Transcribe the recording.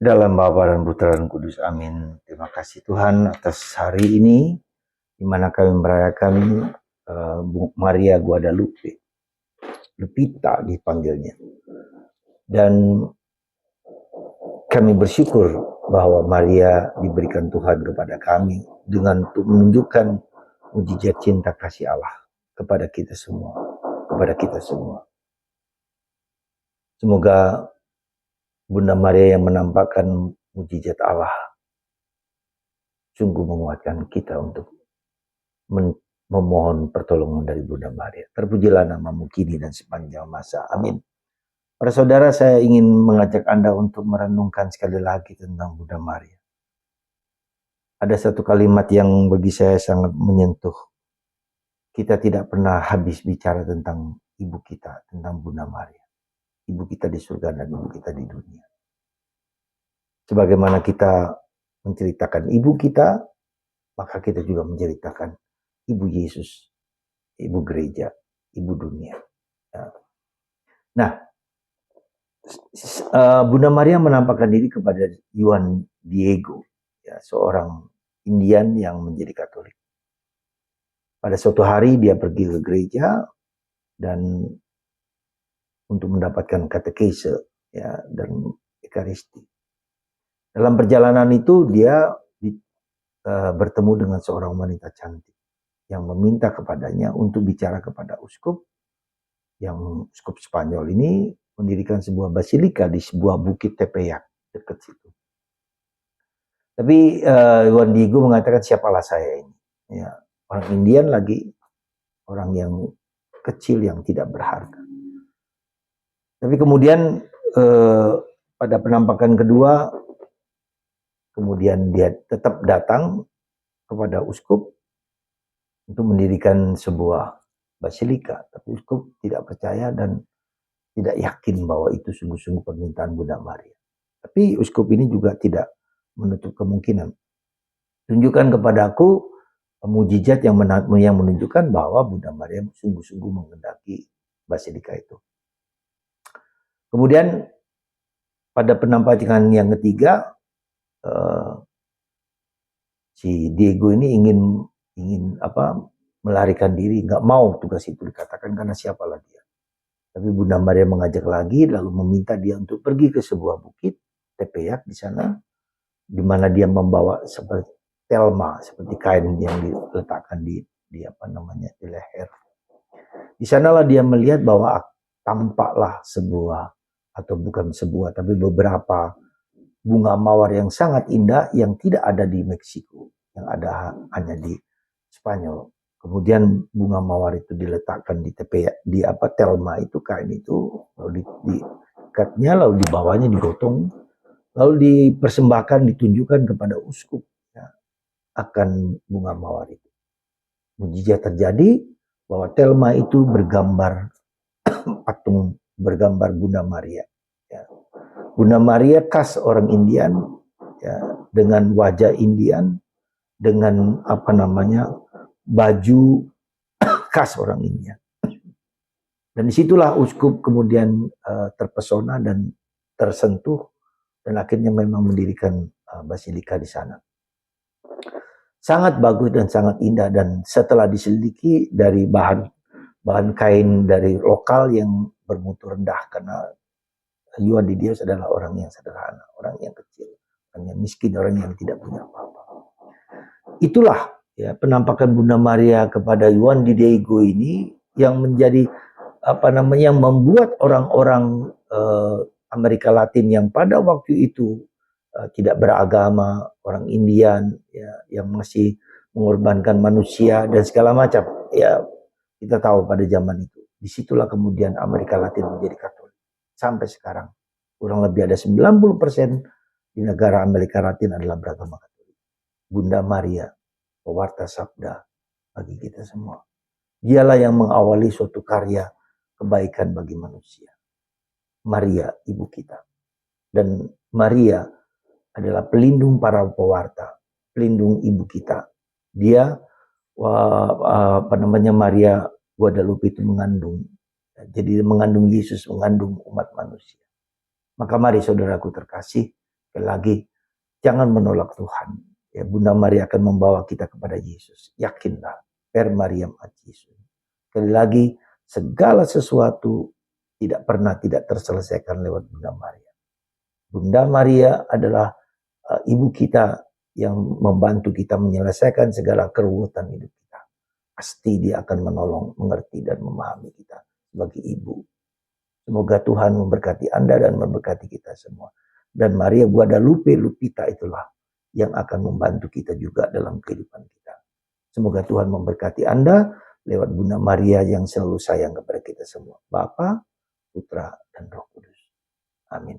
Dalam Bapa dan Putra dan Kudus, amin. Terima kasih Tuhan atas hari ini, di mana kami merayakan Maria Guadalupe, Lupita dipanggilnya. Dan kami bersyukur bahwa Maria diberikan Tuhan kepada kami dengan menunjukkan mujizat cinta kasih Allah kepada kita semua, Semoga Bunda Maria yang menampakkan mujizat Allah sungguh menguatkan kita untuk memohon pertolongan dari Bunda Maria. Terpujilah namamu kini dan sepanjang masa. Amin. Para saudara, saya ingin mengajak Anda untuk merenungkan sekali lagi tentang Bunda Maria. Ada satu kalimat yang bagi saya sangat menyentuh. Kita tidak pernah habis bicara tentang ibu kita, tentang Bunda Maria. Ibu kita di surga dan ibu kita di dunia. Sebagaimana kita menceritakan ibu kita, maka kita juga menceritakan ibu Yesus, ibu gereja, ibu dunia. Nah, Bunda Maria menampakkan diri kepada Juan Diego, ya, seorang Indian yang menjadi Katolik. Pada suatu hari dia pergi ke gereja dan untuk mendapatkan katekese, ya, dan ekaristi. Dalam perjalanan itu dia bertemu dengan seorang wanita cantik yang meminta kepadanya untuk bicara kepada uskup, yang uskup Spanyol ini mendirikan sebuah basilika di sebuah bukit Tepeyac dekat situ. Tapi Juan Diego mengatakan, siapalah saya ini, ya, orang Indian lagi, orang yang kecil yang tidak berharga. Tapi kemudian pada penampakan kedua, kemudian dia tetap datang kepada uskup untuk mendirikan sebuah basilika. Tapi uskup tidak percaya dan tidak yakin bahwa itu sungguh-sungguh permintaan Bunda Maria. Tapi uskup ini juga tidak menutup kemungkinan. Tunjukkan kepadaku mujizat yang menunjukkan bahwa Bunda Maria sungguh-sungguh menghendaki basilika itu. Kemudian pada penampakan yang ketiga, si Diego ini ingin melarikan diri, nggak mau tugas itu dikatakan karena siapalah dia. Tapi Bunda Maria mengajak lagi, lalu meminta dia untuk pergi ke sebuah bukit Tepeyac di sana, di mana dia membawa seperti telma, seperti kain yang diletakkan di leher. Di sanalah dia melihat bahwa tampaklah sebuah, atau bukan sebuah, tapi beberapa bunga mawar yang sangat indah yang tidak ada di Meksiko, yang ada hanya di Spanyol. Kemudian bunga mawar itu diletakkan di Tepeyac, di telma itu, kain itu, lalu diikatnya, lalu dibawanya digotong, lalu dipersembahkan, ditunjukkan kepada uskup, ya, akan bunga mawar itu. Mujizat terjadi bahwa telma itu bergambar patung, bergambar Bunda Maria. Ya. Bunda Maria khas orang Indian, ya, dengan wajah Indian, dengan baju khas orang Indian. Dan disitulah uskup kemudian terpesona dan tersentuh, dan akhirnya memang mendirikan basilika di sana. Sangat bagus dan sangat indah, dan setelah diselidiki dari bahan kain dari lokal yang bermutu rendah, karena Juan de Dios adalah orang yang sederhana, orang yang kecil, orang yang miskin, orang yang tidak punya apa-apa. Itulah, ya, penampakan Bunda Maria kepada Juan de Diego ini yang menjadi yang membuat orang-orang Amerika Latin yang pada waktu itu tidak beragama, orang Indian, ya, yang masih mengorbankan manusia dan segala macam. Ya, kita tahu pada zaman itu. Disitulah kemudian Amerika Latin menjadi Katolik. Sampai sekarang kurang lebih ada 90% di negara Amerika Latin adalah beragama Katolik. Bunda Maria, pewarta sabda bagi kita semua. Dialah yang mengawali suatu karya kebaikan bagi manusia. Maria, ibu kita. Dan Maria adalah pelindung para pewarta, pelindung ibu kita. Dia Maria Guadalupe itu mengandung. Jadi mengandung Yesus, mengandung umat manusia. Maka mari saudaraku terkasih, Sekali lagi, jangan menolak Tuhan. Ya, Bunda Maria akan membawa kita kepada Yesus. Yakinlah, per Mariam ad Yesus. Sekali lagi, segala sesuatu tidak terselesaikan lewat Bunda Maria. Bunda Maria adalah ibu kita yang membantu kita menyelesaikan segala keruwetan hidup kita. Pasti dia akan menolong, mengerti, dan memahami kita sebagai ibu. Semoga Tuhan memberkati Anda dan memberkati kita semua. Dan Maria Guadalupe Lupita itulah yang akan membantu kita juga dalam kehidupan kita. Semoga Tuhan memberkati Anda lewat Bunda Maria yang selalu sayang kepada kita semua. Bapa, Putra, dan Roh Kudus. Amin.